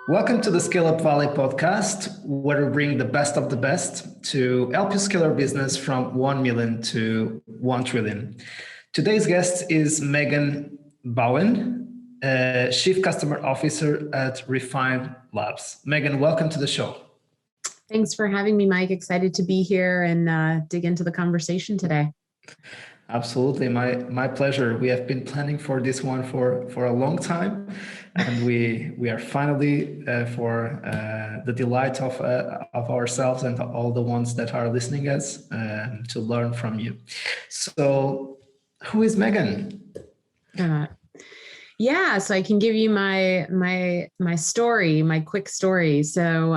Welcome to the Scaleup Valley podcast, where we bring the best of the best to help you scale your business from 1 million to 1 trillion. Today's guest is Megan Bowen, Chief Customer Officer at Refine Labs. Megan, welcome to the show. Thanks for having me, Mike. Excited to be here and dig into the conversation today. Absolutely, my pleasure. We have been planning for this one for a long time, and we are finally for the delight of ourselves and all the ones that are listening us to learn from you. So, who is Megan? Yeah, so I can give you my story, my quick story. So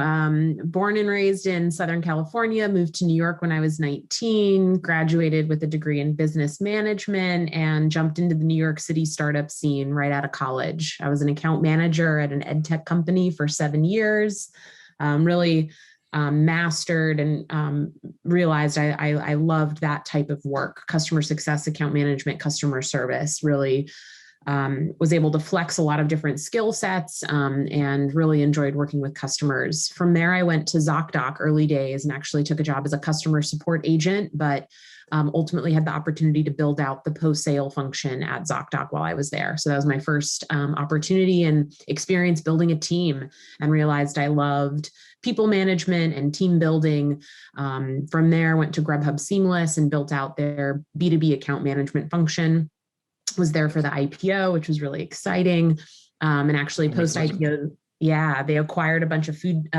born and raised in Southern California, moved to New York when I was 19, graduated with a degree in business management, and jumped into the New York City startup scene right out of college. I was an account manager at an ed tech company for 7 years, really mastered and realized I loved that type of work, customer success, account management, customer service, really was able to flex a lot of different skill sets and really enjoyed working with customers. From there, I went to ZocDoc early days and actually took a job as a customer support agent, but ultimately had the opportunity to build out the post-sale function at ZocDoc while I was there. So that was my first opportunity and experience building a team, and realized I loved people management and team building. From there, went to Grubhub Seamless and built out their B2B account management function. Was there for the IPO, which was really exciting. And actually post-IPO, they acquired a bunch of food,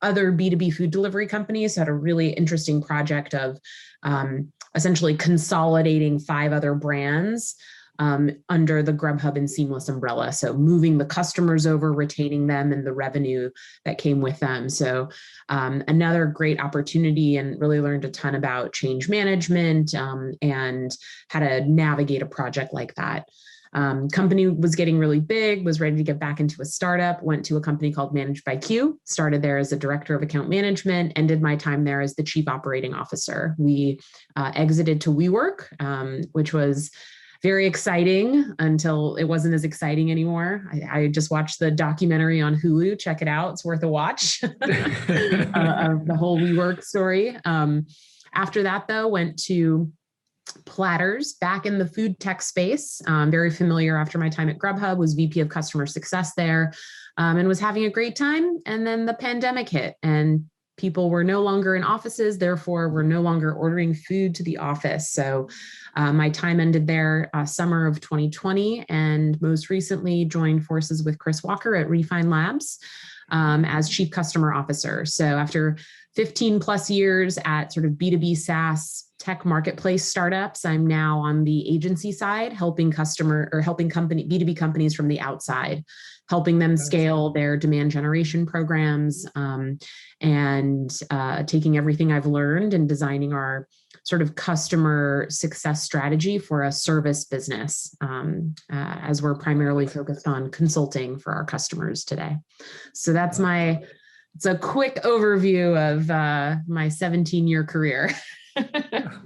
other B2B food delivery companies. So had a really interesting project of essentially consolidating 5 other brands under the Grubhub and Seamless umbrella. So moving the customers over, retaining them, and the revenue that came with them. So another great opportunity, and really learned a ton about change management and how to navigate a project like that. Company was getting really big, was ready to get back into a startup, went to a company called Managed by Q, started there as a director of account management, ended my time there as the chief operating officer. We exited to WeWork, which was very exciting until it wasn't as exciting anymore. I just watched the documentary on Hulu. Check it out. It's worth a watch of the whole WeWork story. After that, though, went to Platters, back in the food tech space. Very familiar after my time at Grubhub, was VP of customer success there, and was having a great time. And then the pandemic hit, and people were no longer in offices, therefore were no longer ordering food to the office. So my time ended there summer of 2020, and most recently joined forces with Chris Walker at Refine Labs as Chief Customer Officer. So after 15 plus years at sort of B2B SaaS tech marketplace startups, I'm now on the agency side, helping B2B companies from the outside, helping them scale their demand generation programs, and taking everything I've learned and designing our sort of customer success strategy for a service business, as we're primarily focused on consulting for our customers today. So that's it's a quick overview of my 17-year career.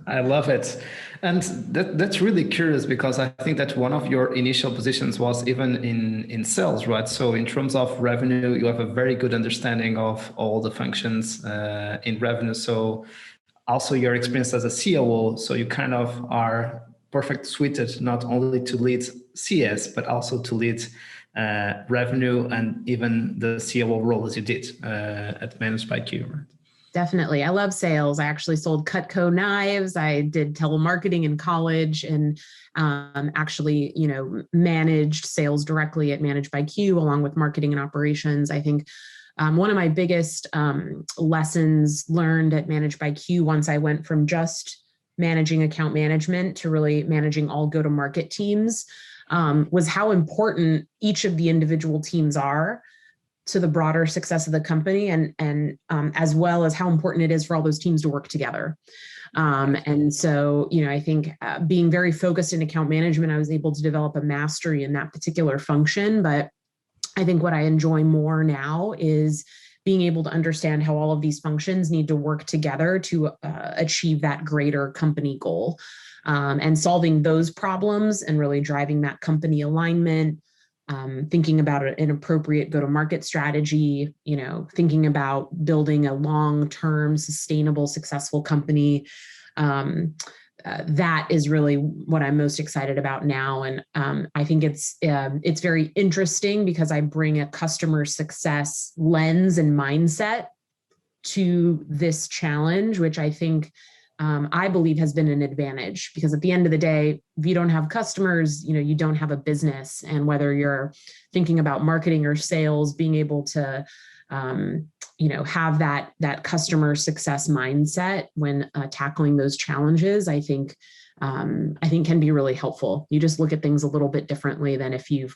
I love it. And that's really curious, because I think that one of your initial positions was even in sales, right? So in terms of revenue, you have a very good understanding of all the functions in revenue. So also your experience as a COO, so you kind of are perfect suited not only to lead CS, but also to lead revenue and even the COO role as you did at Managed by Q, right? Definitely. I love sales. I actually sold Cutco knives. I did telemarketing in college, and actually, managed sales directly at Managed by Q, along with marketing and operations. I think one of my biggest lessons learned at Managed by Q, once I went from just managing account management to really managing all go-to-market teams, was how important each of the individual teams are to the broader success of the company, and as well as how important it is for all those teams to work together. And so, I think being very focused in account management, I was able to develop a mastery in that particular function. But I think what I enjoy more now is being able to understand how all of these functions need to work together to achieve that greater company goal, and solving those problems and really driving that company alignment, thinking about an appropriate go-to-market strategy, thinking about building a long-term, sustainable, successful company. That is really what I'm most excited about now. And I think it's very interesting because I bring a customer success lens and mindset to this challenge, which I think I believe has been an advantage, because at the end of the day, if you don't have customers, you don't have a business. And whether you're thinking about marketing or sales, being able to have that customer success mindset when tackling those challenges, I think can be really helpful. You just look at things a little bit differently than if you've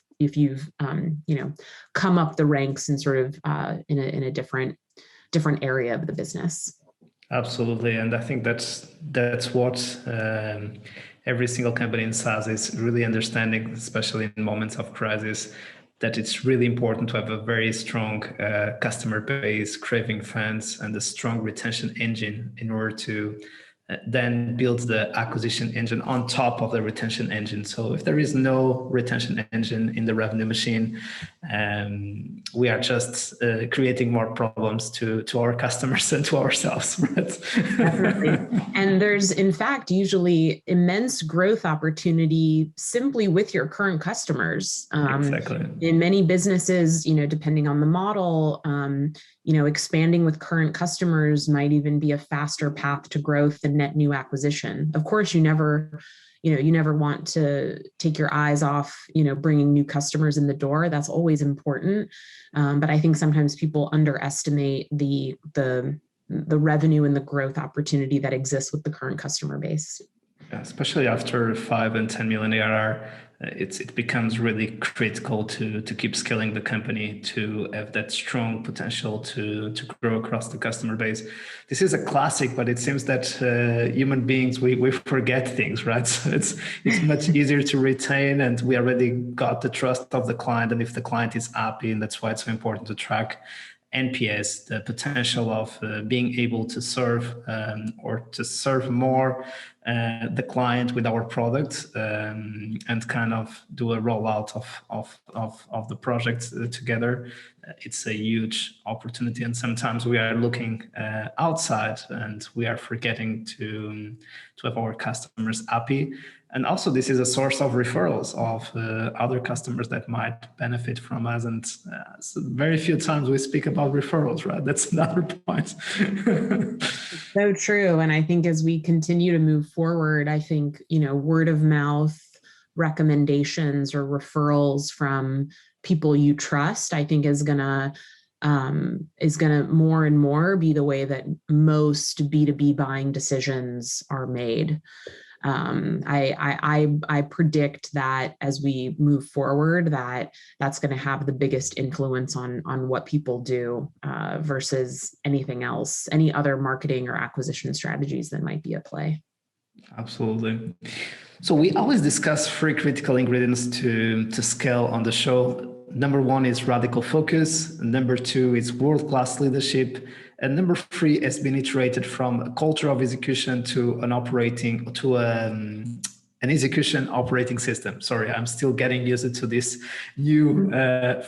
come up the ranks and sort of in a different area of the business. Absolutely, and I think that's what every single company in SaaS is really understanding, especially in moments of crisis, that it's really important to have a very strong customer base, craving fans, and a strong retention engine in order to then build the acquisition engine on top of the retention engine. So if there is no retention engine in the revenue machine, we are just creating more problems to our customers and to ourselves. Right? Definitely. And there's, in fact, usually immense growth opportunity simply with your current customers. Exactly. In many businesses, depending on the model, expanding with current customers might even be a faster path to growth than net new acquisition. Of course, you never want to take your eyes off, bringing new customers in the door. That's always important. But I think sometimes people underestimate the revenue and the growth opportunity that exists with the current customer base. Yeah, especially after 5 and 10 million ARR, it becomes really critical to keep scaling the company, to have that strong potential to grow across the customer base. This is a classic, but it seems that human beings, we forget things, right? So it's much easier to retain, and we already got the trust of the client. And if the client is happy, and that's why it's so important to track NPS, the potential of being able to serve or to serve more the client with our product, and kind of do a rollout of the project together. It's a huge opportunity, and sometimes we are looking outside and we are forgetting to have our customers happy. And also, this is a source of referrals of other customers that might benefit from us. And so very few times we speak about referrals, right? That's another point. So true. And I think as we continue to move forward, I think, word of mouth recommendations or referrals from people you trust, I think is gonna more and more be the way that most B2B buying decisions are made. I predict that as we move forward, that's going to have the biggest influence on what people do versus anything else, any other marketing or acquisition strategies that might be at play. Absolutely. So we always discuss 3 critical ingredients to scale on the show. Number 1 is radical focus. Number 2 is world-class leadership. And number 3 has been iterated from a culture of execution to an execution operating system. Sorry, I'm still getting used to this new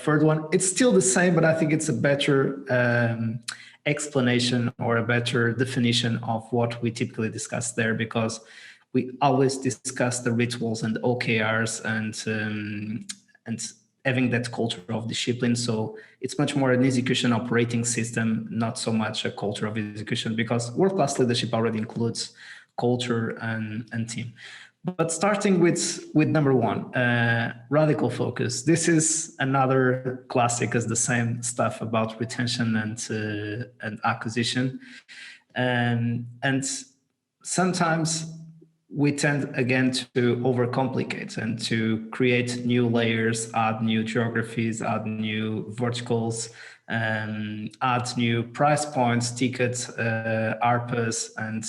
third one. It's still the same, but I think it's a better explanation or a better definition of what we typically discuss there, because we always discuss the rituals and OKRs and having that culture of discipline. So it's much more an execution operating system, not so much a culture of execution, because world-class leadership already includes culture and team. But starting with number 1, radical focus. This is another classic, as the same stuff about retention and acquisition. And sometimes we tend again to overcomplicate and to create new layers, add new geographies, add new verticals, add new price points, tickets, ARPAs, and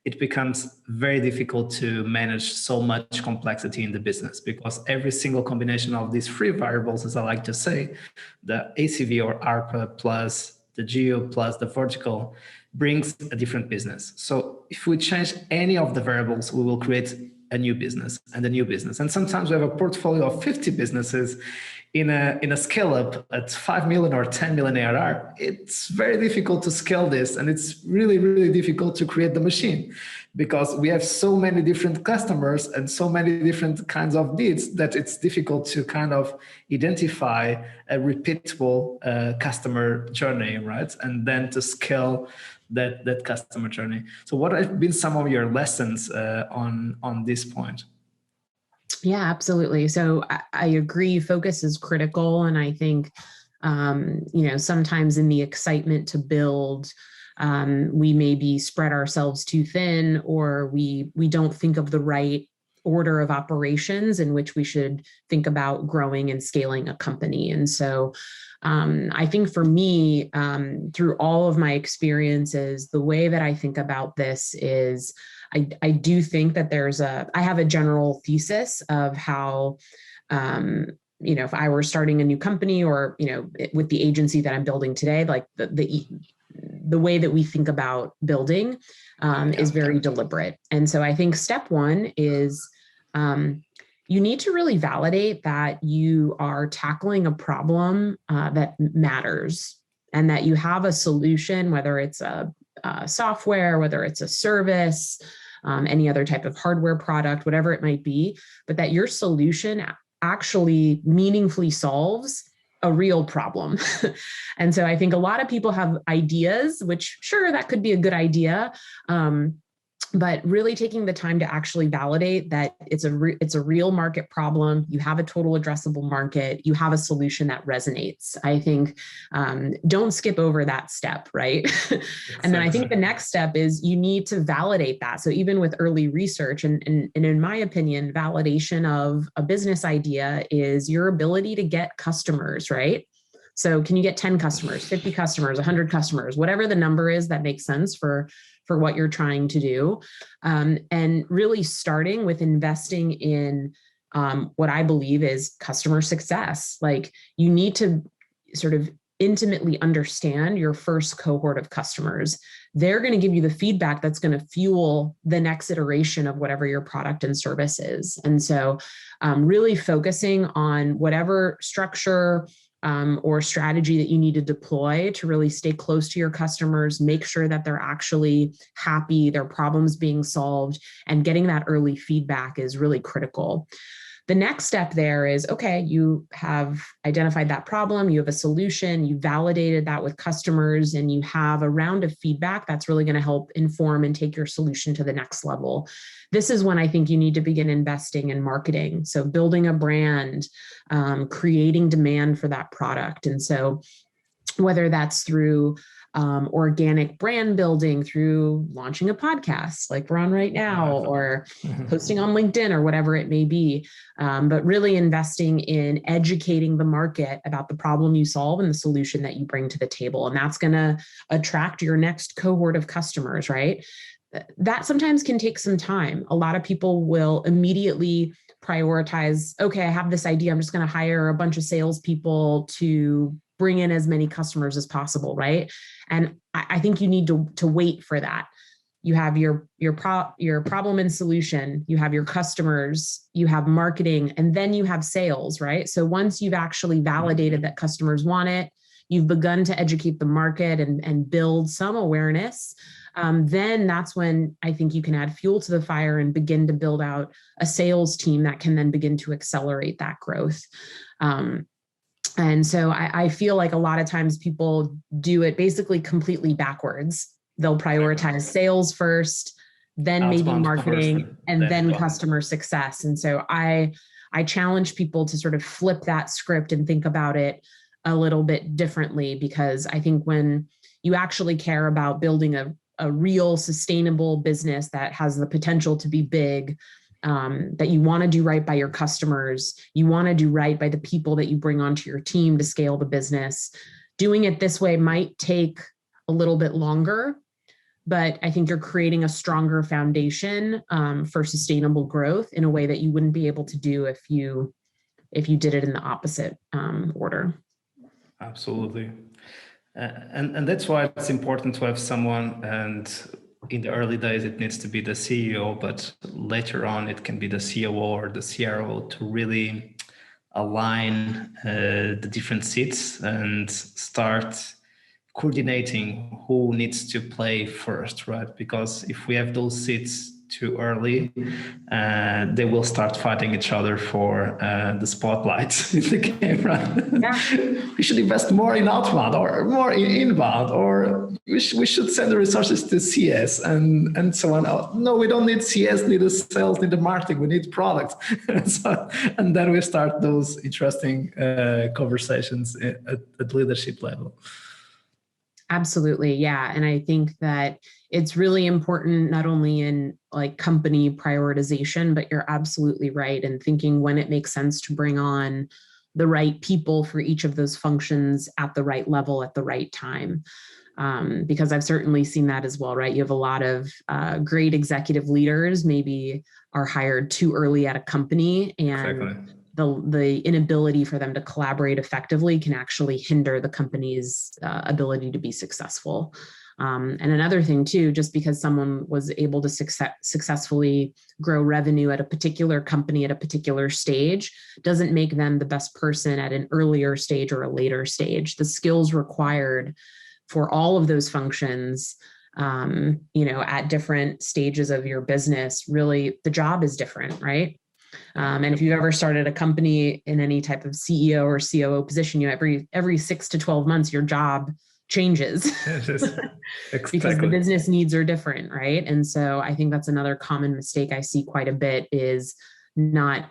it becomes very difficult to manage so much complexity in the business, because every single combination of these 3 variables, as I like to say, the ACV or ARPA plus the geo plus the vertical, brings a different business. So if we change any of the variables, we will create a new business and a new business. And sometimes we have a portfolio of 50 businesses in a scale up at 5 million or 10 million ARR. It's very difficult to scale this. And it's really, really difficult to create the machine because we have so many different customers and so many different kinds of needs that it's difficult to kind of identify a repeatable customer journey, right? And then to scale that customer journey. So what have been some of your lessons on this point? Yeah, absolutely. So I agree. Focus is critical. And I think, sometimes in the excitement to build, we maybe spread ourselves too thin, or we don't think of the right order of operations in which we should think about growing and scaling a company. And so I think for me, through all of my experiences, the way that I think about this is I do think that I have a general thesis of how, if I were starting a new company or, with the agency that I'm building today, like the way that we think about building is very deliberate. And so I think step one is you need to really validate that you are tackling a problem that matters and that you have a solution, whether it's a software, whether it's a service, any other type of hardware product, whatever it might be, but that your solution actually meaningfully solves a real problem. And so I think a lot of people have ideas, which sure, that could be a good idea. But really taking the time to actually validate that it's a real market problem. You have a total addressable market. You have a solution that resonates. I think don't skip over that step, right? And then I think the next step is you need to validate that. So even with early research, and in my opinion, validation of a business idea is your ability to get customers, right? So can you get 10 customers, 50 customers, 100 customers, whatever the number is that makes sense for what you're trying to do. And really starting with investing in what I believe is customer success. Like you need to sort of intimately understand your first cohort of customers. They're going to give you the feedback that's going to fuel the next iteration of whatever your product and service is. And so really focusing on whatever structure or strategy that you need to deploy to really stay close to your customers, make sure that they're actually happy, their problems being solved, and getting that early feedback is really critical. The next step there is, okay, you have identified that problem, you have a solution, you validated that with customers, and you have a round of feedback that's really going to help inform and take your solution to the next level. This is when I think you need to begin investing in marketing. So building a brand, creating demand for that product. And so whether that's through organic brand building, through launching a podcast like we're on right now, or posting on LinkedIn or whatever it may be, but really investing in educating the market about the problem you solve and the solution that you bring to the table. And that's going to attract your next cohort of customers, right? That sometimes can take some time. A lot of people will immediately prioritize, okay, I have this idea, I'm just going to hire a bunch of salespeople to bring in as many customers as possible, right? And I think you need to wait for that. You have your problem and solution, you have your customers, you have marketing, and then you have sales, right? So once you've actually validated that customers want it, you've begun to educate the market and build some awareness, then that's when I think you can add fuel to the fire and begin to build out a sales team that can then begin to accelerate that growth. And so I feel like a lot of times people do it basically completely backwards. They'll prioritize sales first, then maybe marketing, and then customer success. And so I challenge people to sort of flip that script and think about it a little bit differently, because I think when you actually care about building a real sustainable business that has the potential to be big, that you want to do right by your customers, you want to do right by the people that you bring onto your team to scale the business. Doing it this way might take a little bit longer, but I think you're creating a stronger foundation for sustainable growth in a way that you wouldn't be able to do if you did it in the opposite order. Absolutely. And that's why it's important to have someone, and in the early days, it needs to be the CEO, but later on, it can be the COO or the CRO to really align the different seats and start coordinating who needs to play first, right? Because if we have those seats too early, they will start fighting each other for the spotlight in the game, right? Yeah. We should invest more in outbound or more in inbound, or we should send the resources to CS and so on. No, we don't need CS, need the sales, need the marketing, we need product. And then we start those interesting conversations at leadership level. Absolutely. Yeah. And I think that it's really important, not only in like company prioritization, but you're absolutely right. And thinking when it makes sense to bring on the right people for each of those functions at the right level at the right time. Because I've certainly seen that as well, right? You have a lot of great executive leaders maybe are hired too early at a company, and exactly. The inability for them to collaborate effectively can actually hinder the company's ability to be successful. And another thing too, just because someone was able to successfully grow revenue at a particular company at a particular stage doesn't make them the best person at an earlier stage or a later stage. The skills required for all of those functions, at different stages of your business, really the job is different, right? And if you've ever started a company in any type of CEO or COO position, every 6 to 12 months, your job changes because the business needs are different, right? And so I think that's another common mistake I see quite a bit is not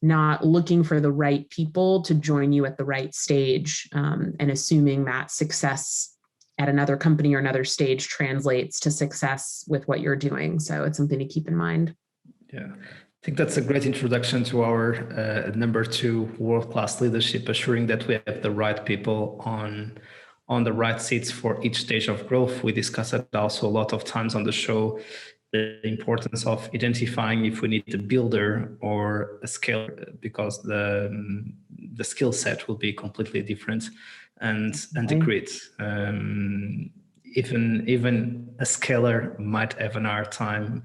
looking for the right people to join you at the right stage, and assuming that success at another company or another stage translates to success with what you're doing. So it's something to keep in mind. Yeah. I think that's a great introduction to our number 2, world-class leadership, assuring that we have the right people on the right seats for each stage of growth. We discuss it also a lot of times on the show, the importance of identifying if we need a builder or a scaler, because the skill set will be completely different, and the grit. Even a scaler might have an hard time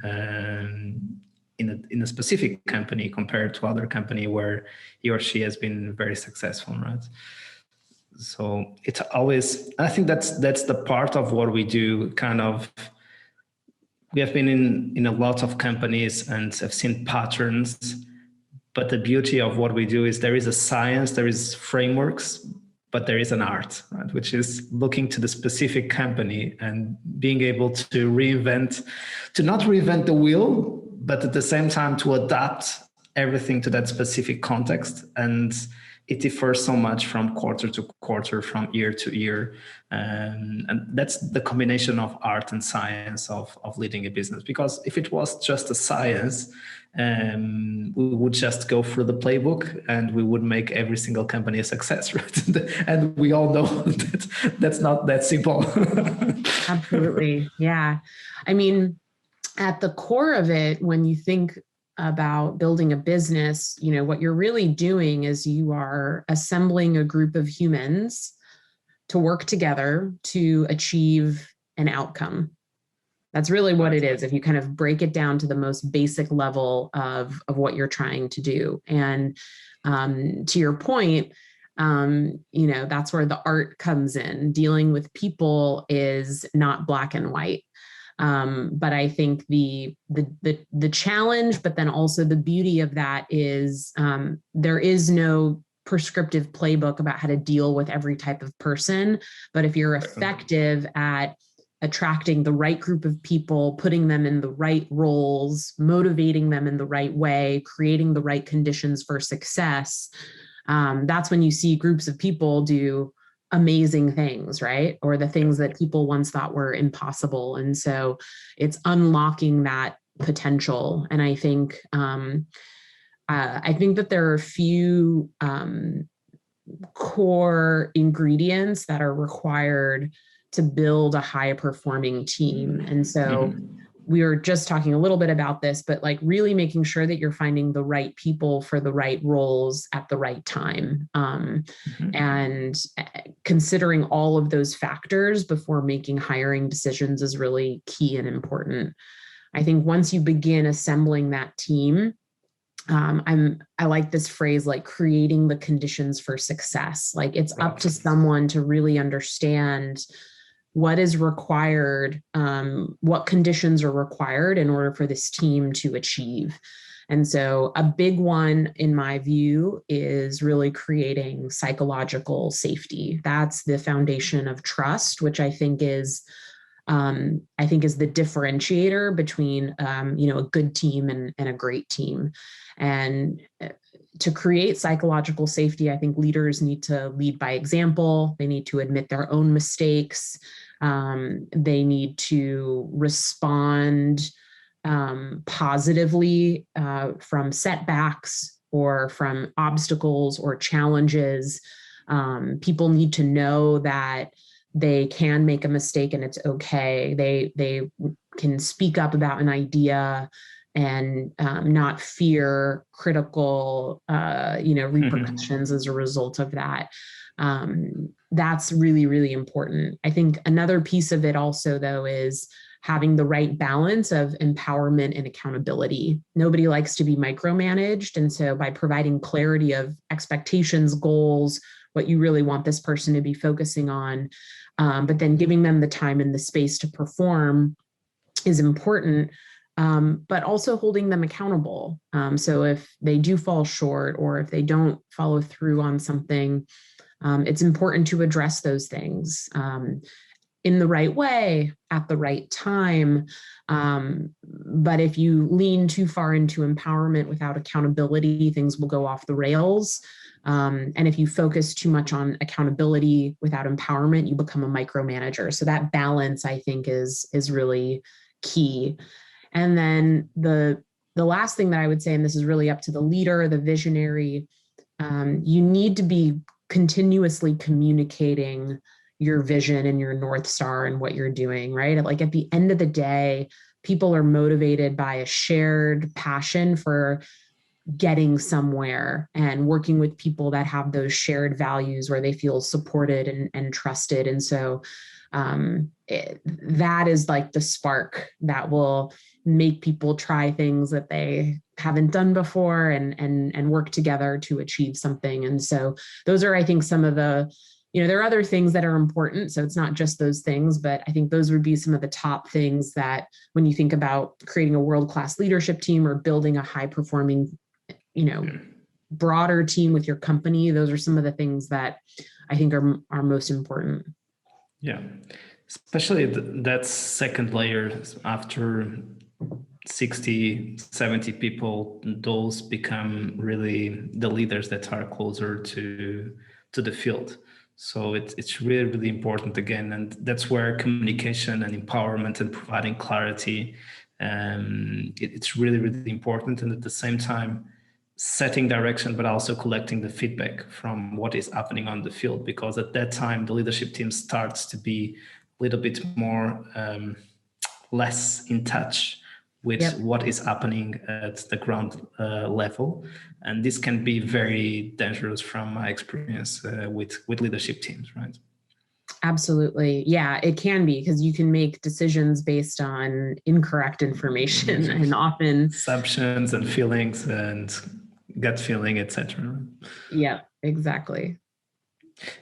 in a specific company compared to other company where he or she has been very successful, right? So it's always, I think that's the part of what we do. Kind of, we have been in a lot of companies and have seen patterns, but the beauty of what we do is there is a science, there is frameworks, but there is an art, right? Which is looking to the specific company and being able to not reinvent the wheel, but at the same time to adapt everything to that specific context. And it differs so much from quarter to quarter, from year to year. And that's the combination of art and science of leading a business. Because if it was just a science, we would just go through the playbook and we would make every single company a success, right? And we all know that's not that simple. Absolutely. Yeah. I mean, at the core of it, when you think about building a business, what you're really doing is you are assembling a group of humans to work together to achieve an outcome. That's really what it is, if you kind of break it down to the most basic level of what you're trying to do. And to your point, that's where the art comes in. Dealing with people is not black and white. But I think the challenge, but then also the beauty of that is there is no prescriptive playbook about how to deal with every type of person. But if you're effective at attracting the right group of people, putting them in the right roles, motivating them in the right way, creating the right conditions for success, that's when you see groups of people do amazing things, right? Or the things that people once thought were impossible. And so it's unlocking that potential. And I think that there are a few core ingredients that are required to build a high performing team. And so we were just talking a little bit about this, but like really making sure that you're finding the right people for the right roles at the right time. And considering all of those factors before making hiring decisions is really key and important. I think once you begin assembling that team, I like this phrase, like creating the conditions for success. Like it's up to someone to really understand what is required, what conditions are required in order for this team to achieve. And so a big one in my view is really creating psychological safety. That's the foundation of trust, which I think is the differentiator between a good team and a great team. And to create psychological safety, I think leaders need to lead by example. They need to admit their own mistakes. They need to respond positively from setbacks or from obstacles or challenges. People need to know that they can make a mistake and it's okay. They can speak up about an idea and not fear critical, repercussions as a result of that. That's really, really important. I think another piece of it also, though, is having the right balance of empowerment and accountability. Nobody likes to be micromanaged. And so by providing clarity of expectations, goals, what you really want this person to be focusing on, but then giving them the time and the space to perform is important, but also holding them accountable. So if they do fall short or if they don't follow through on something, it's important to address those things in the right way at the right time. But if you lean too far into empowerment without accountability, things will go off the rails. And if you focus too much on accountability without empowerment, you become a micromanager. So that balance, I think, is really key. And then the last thing that I would say, and this is really up to the leader, the visionary, you need to be continuously communicating your vision and your North Star and what you're doing, right? Like at the end of the day, people are motivated by a shared passion for getting somewhere and working with people that have those shared values where they feel supported and trusted. And so that is like the spark that will make people try things that they haven't done before and work together to achieve something. And so those are, I think, some of the, there are other things that are important. So it's not just those things, but I think those would be some of the top things that when you think about creating a world-class leadership team or building a high-performing, broader team with your company, those are some of the things that I think are most important. Yeah, especially that second layer after 60, 70 people, those become really the leaders that are closer to the field. So it's really, really important again. And that's where communication and empowerment and providing clarity, it's really, really important. And at the same time, setting direction, but also collecting the feedback from what is happening on the field, because at that time, the leadership team starts to be a little bit more less in touch with what is happening at the ground level. And this can be very dangerous from my experience with leadership teams, right? Absolutely. Yeah, it can be, because you can make decisions based on incorrect information and often assumptions and feelings and gut feeling, etc. Yeah, exactly.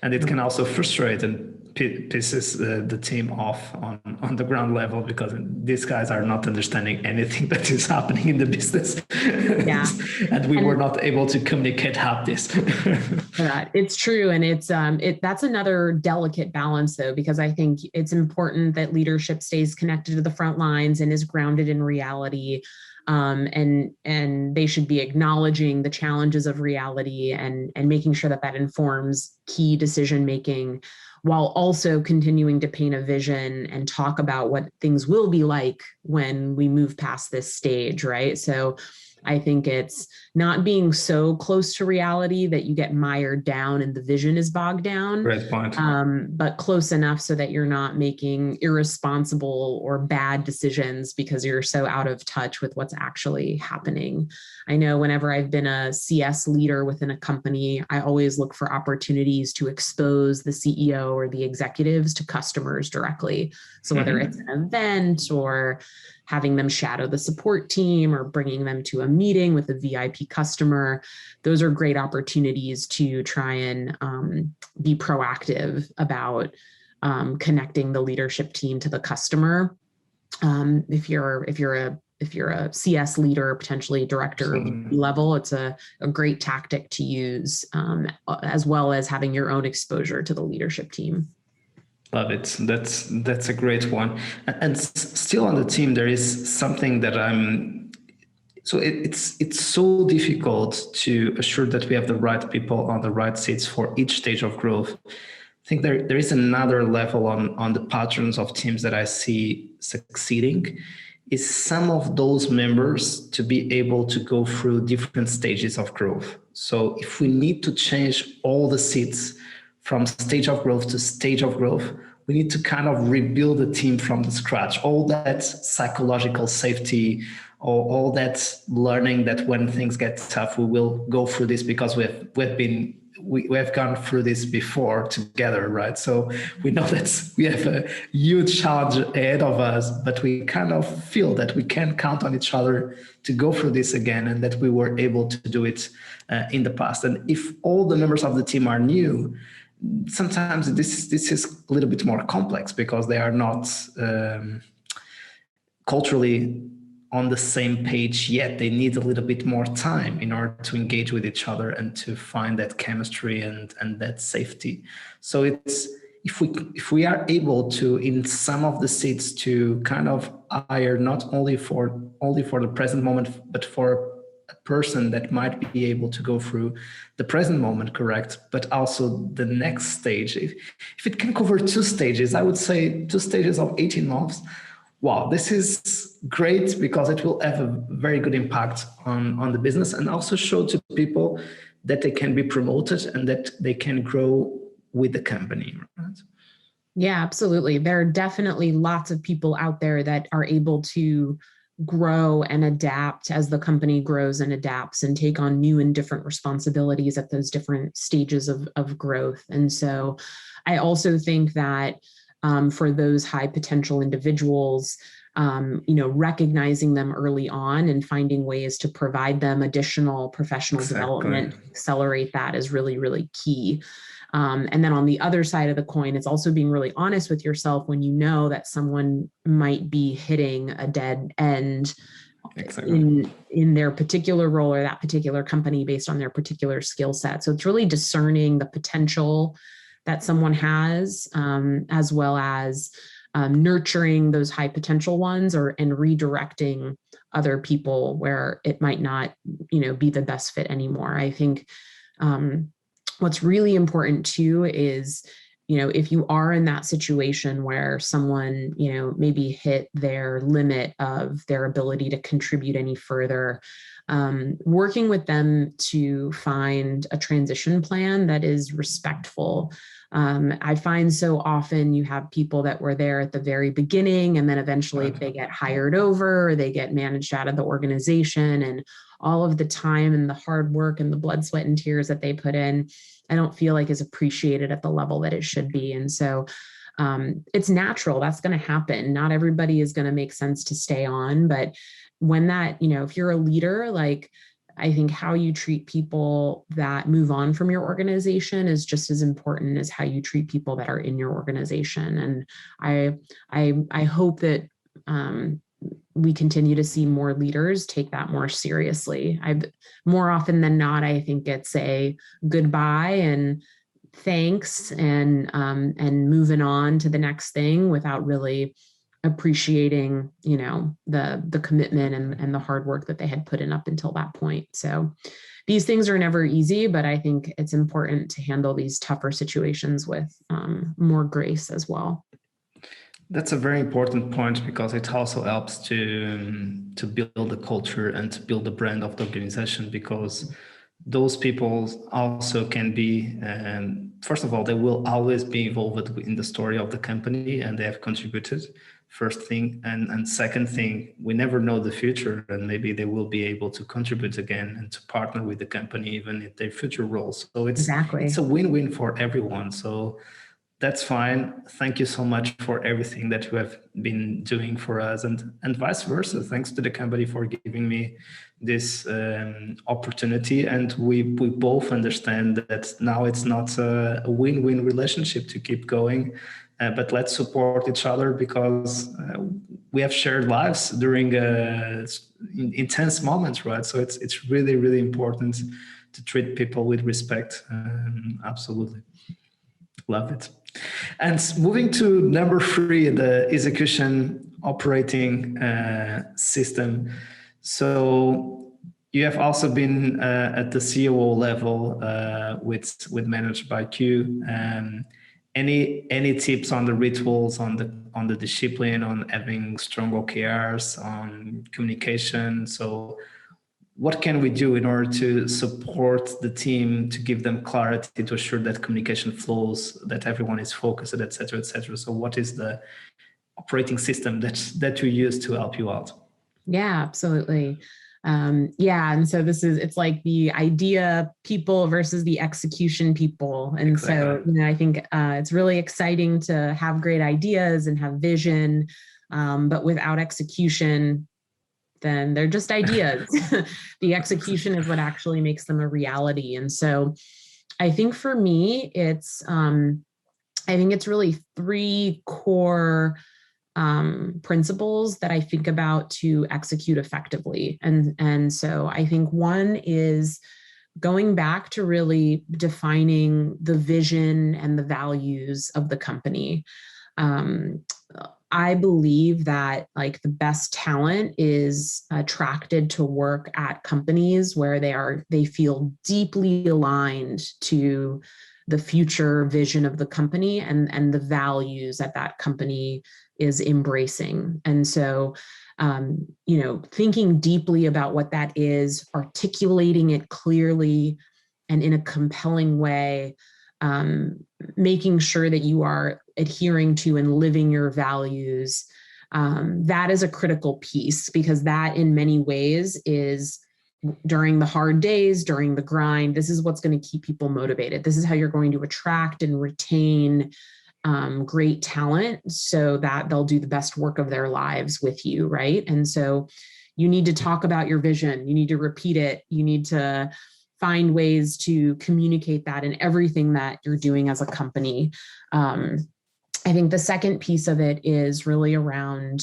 And it can also frustrate and pisses the team off on the ground level, because these guys are not understanding anything that is happening in the business. Yeah. And we were not able to communicate half this. It's true. And that's another delicate balance, though, because I think it's important that leadership stays connected to the front lines and is grounded in reality. And they should be acknowledging the challenges of reality and making sure that informs key decision making, while also continuing to paint a vision and talk about what things will be like when we move past this stage, right? So I think it's not being so close to reality that you get mired down and the vision is bogged down. Great point. But close enough so that you're not making irresponsible or bad decisions because you're so out of touch with what's actually happening. I know whenever I've been a CS leader within a company, I always look for opportunities to expose the CEO or the executives to customers directly. So whether it's an event or having them shadow the support team or bringing them to a meeting with a VIP customer, those are great opportunities to try and be proactive about connecting the leadership team to the customer. If you're a CS leader, potentially director level, it's a great tactic to use, as well as having your own exposure to the leadership team. Love it. That's a great one. And still on the team, there is something that so it's so difficult to assure that we have the right people on the right seats for each stage of growth. I think there is another level on the patterns of teams that I see succeeding, is some of those members to be able to go through different stages of growth. So if we need to change all the seats from stage of growth to stage of growth, we need to kind of rebuild the team from the scratch. All that psychological safety, or all that learning that when things get tough, we will go through this because we have gone through this before together, right? So we know that we have a huge challenge ahead of us, but we kind of feel that we can count on each other to go through this again, and that we were able to do it in the past. And if all the members of the team are new, sometimes this is a little bit more complex because they are not culturally on the same page yet. They need a little bit more time in order to engage with each other and to find that chemistry and that safety. So it's if we are able to, in some of the seats, to kind of hire not only for the present moment, but for a person that might be able to go through the present moment, correct, but also the next stage. If it can cover 2 stages, I would say 2 stages of 18 months. Wow, this is great because it will have a very good impact on the business, and also show to people that they can be promoted and that they can grow with the company. Right? Yeah, absolutely. There are definitely lots of people out there that are able to grow and adapt as the company grows and adapts and take on new and different responsibilities at those different stages of growth. And so I also think that for those high potential individuals, recognizing them early on and finding ways to provide them additional professional development, accelerate that is really, really key. And then on the other side of the coin, it's also being really honest with yourself when you know that someone might be hitting a dead end in their particular role or that particular company based on their particular skill set. So it's really discerning the potential that someone has, as well as nurturing those high potential ones and redirecting other people where it might not, be the best fit anymore. I think what's really important too is, if you are in that situation where someone, maybe hit their limit of their ability to contribute any further, working with them to find a transition plan that is respectful. I find so often you have people that were there at the very beginning, and then eventually they get hired over, or they get managed out of the organization, and all of the time and the hard work and the blood, sweat, and tears that they put in, I don't feel like is appreciated at the level that it should be. And so it's natural. That's going to happen. Not everybody is going to make sense to stay on, but when that, if you're a leader, like, I think how you treat people that move on from your organization is just as important as how you treat people that are in your organization. And I hope that we continue to see more leaders take that more seriously. More often than not, I think it's a goodbye and thanks and moving on to the next thing without really appreciating, the commitment and the hard work that they had put in up until that point. So these things are never easy, but I think it's important to handle these tougher situations with more grace as well. That's a very important point because it also helps to build the culture and to build the brand of the organization, because those people also can be, first of all, they will always be involved in the story of the company and they have contributed, first thing. And second thing, we never know the future, and maybe they will be able to contribute again and to partner with the company even in their future roles. So it's a win-win for everyone. So that's fine. Thank you so much for everything that you have been doing for us, and vice versa. Thanks to the company for giving me this opportunity. And we both understand that now it's not a win-win relationship to keep going, but let's support each other, because we have shared lives during intense moments, right? So it's really, really important to treat people with respect. Absolutely. Love it. And moving to number 3, the execution operating system. So you have also been at the COO level with Managed by Q. Any tips on the rituals, on the discipline, on having strong OKRs, on communication? So what can we do in order to support the team, to give them clarity, to assure that communication flows, that everyone is focused, et cetera, et cetera? So what is the operating system that you use to help you out? Yeah, absolutely. And so it's like the idea people versus the execution people. And exactly. So, I think it's really exciting to have great ideas and have vision, but without execution, then they're just ideas. The execution is what actually makes them a reality. And so I think for me, it's really 3 core principles that I think about to execute effectively. And so I think one is going back to really defining the vision and the values of the company. I believe that like the best talent is attracted to work at companies where they feel deeply aligned to the future vision of the company and the values that company is embracing. And so, thinking deeply about what that is, articulating it clearly and in a compelling way, making sure that you are adhering to and living your values, that is a critical piece, because that in many ways is during the hard days, during the grind, this is what's going to keep people motivated. This is how you're going to attract and retain great talent so that they'll do the best work of their lives with you, right? And so you need to talk about your vision. You need to repeat it. You need to find ways to communicate that in everything that you're doing as a company. I think the second piece of it is really around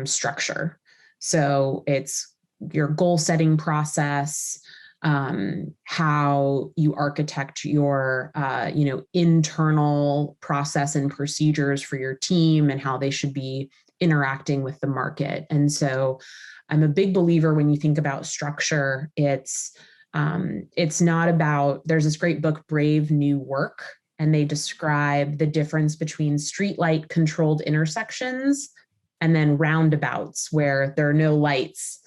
structure. So it's your goal setting process, how you architect your internal process and procedures for your team and how they should be interacting with the market. And so I'm a big believer when you think about structure, it's not about, there's this great book, Brave New Work, and they describe the difference between streetlight controlled intersections and then roundabouts where there are no lights.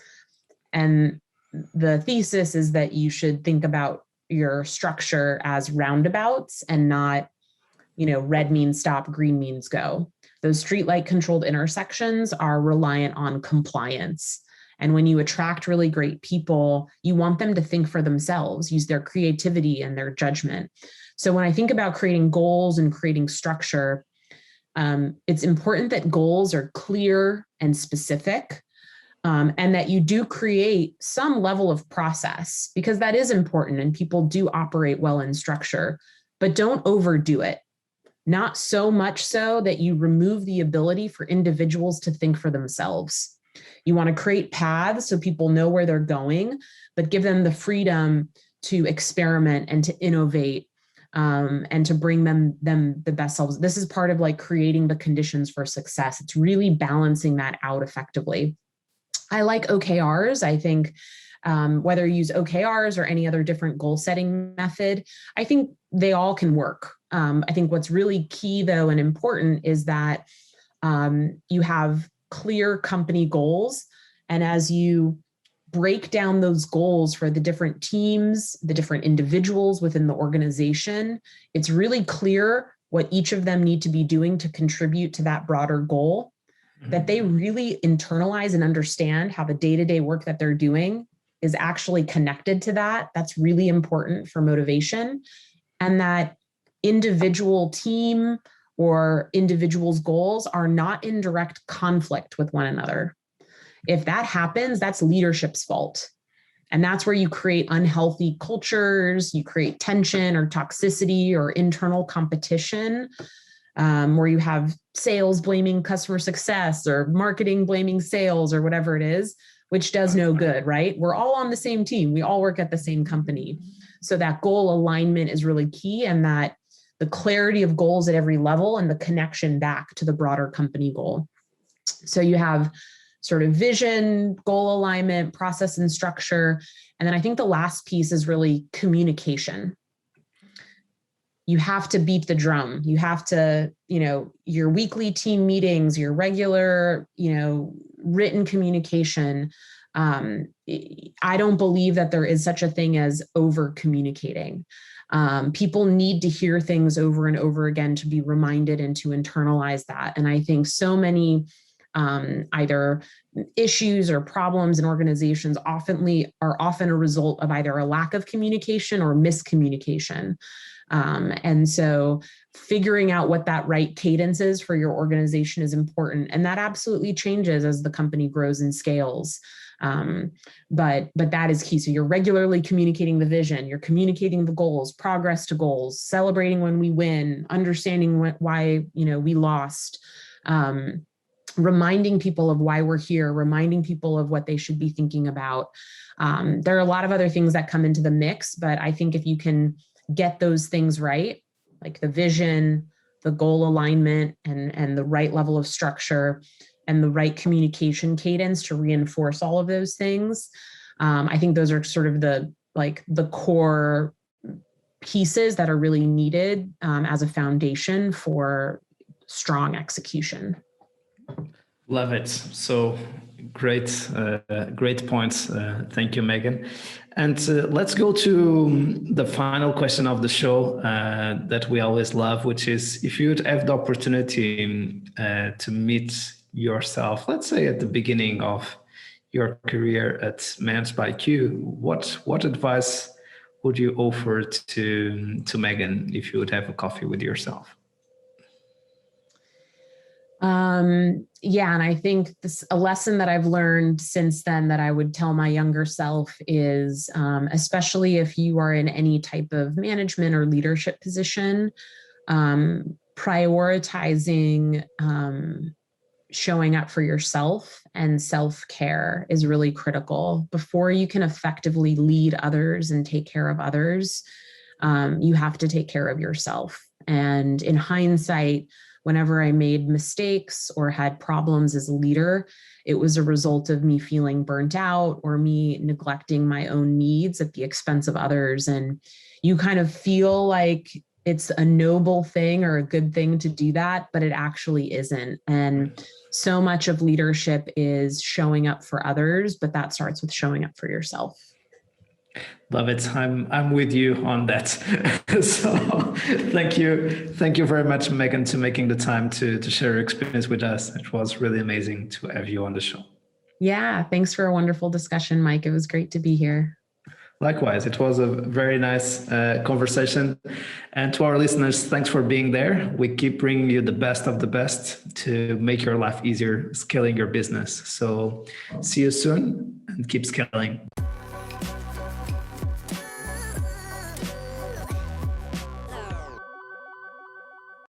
And the thesis is that you should think about your structure as roundabouts and not, red means stop, green means go. Those streetlight controlled intersections are reliant on compliance. And when you attract really great people, you want them to think for themselves, use their creativity and their judgment. So when I think about creating goals and creating structure, it's important that goals are clear and specific, and that you do create some level of process, because that is important and people do operate well in structure, but don't overdo it. Not so much so that you remove the ability for individuals to think for themselves. You want to create paths so people know where they're going, but give them the freedom to experiment and to innovate, and to bring them the best selves. This is part of like creating the conditions for success. It's really balancing that out effectively. I like OKRs. I think whether you use OKRs or any other different goal setting method, I think they all can work. I think what's really key though and important is that You have clear company goals. And as you break down those goals for the different teams, the different individuals within the organization, it's really clear what each of them need to be doing to contribute to that broader goal, that they really internalize and understand how the day-to-day work that they're doing is actually connected to that. That's really important for motivation. And that individual team or individuals' goals are not in direct conflict with one another. If that happens, that's leadership's fault. And that's where you create unhealthy cultures, you create tension or toxicity or internal competition, where you have sales blaming customer success or marketing blaming sales or whatever it is, which does no good, right? We're all on the same team. We all work at the same company. So that goal alignment is really key, and that the clarity of goals at every level and the connection back to the broader company goal. So you have sort of vision, goal alignment, process and structure. And then I think the last piece is really communication. You have to beat the drum. You have to, your weekly team meetings, your regular, written communication. I don't believe that there is such a thing as over communicating. People need to hear things over and over again to be reminded and to internalize that. And I think so many either issues or problems in organizations are often a result of either a lack of communication or miscommunication. And so figuring out what that right cadence is for your organization is important. And that absolutely changes as the company grows and scales. But that is key. So you're regularly communicating the vision, you're communicating the goals, progress to goals, celebrating when we win, understanding why, we lost, reminding people of why we're here, reminding people of what they should be thinking about. There are a lot of other things that come into the mix, but I think if you can get those things right, like the vision, the goal alignment, and the right level of structure and the right communication cadence to reinforce all of those things, I think those are sort of the core pieces that are really needed as a foundation for strong execution. Love it. So great points. Thank you, Megan. And let's go to the final question of the show that we always love, which is, if you'd have the opportunity to meet yourself, let's say at the beginning of your career at Managed by Q, what advice would you offer to Megan if you would have a coffee with yourself? And I think a lesson that I've learned since then that I would tell my younger self is, especially if you are in any type of management or leadership position, prioritizing showing up for yourself and self-care is really critical. Before you can effectively lead others and take care of others, you have to take care of yourself. And in hindsight, whenever I made mistakes or had problems as a leader, it was a result of me feeling burnt out or me neglecting my own needs at the expense of others. And you kind of feel like it's a noble thing or a good thing to do that, but it actually isn't. And so much of leadership is showing up for others, but that starts with showing up for yourself. Love it. I'm with you on that. So thank you very much, Megan, to making the time to share your experience with us. It was really amazing to have you on the show. Yeah, thanks for a wonderful discussion, Mike. It was great to be here. Likewise, it was a very nice conversation. And to our listeners, thanks for being there. We keep bringing you the best of the best to make your life easier, scaling your business. So see you soon and keep scaling.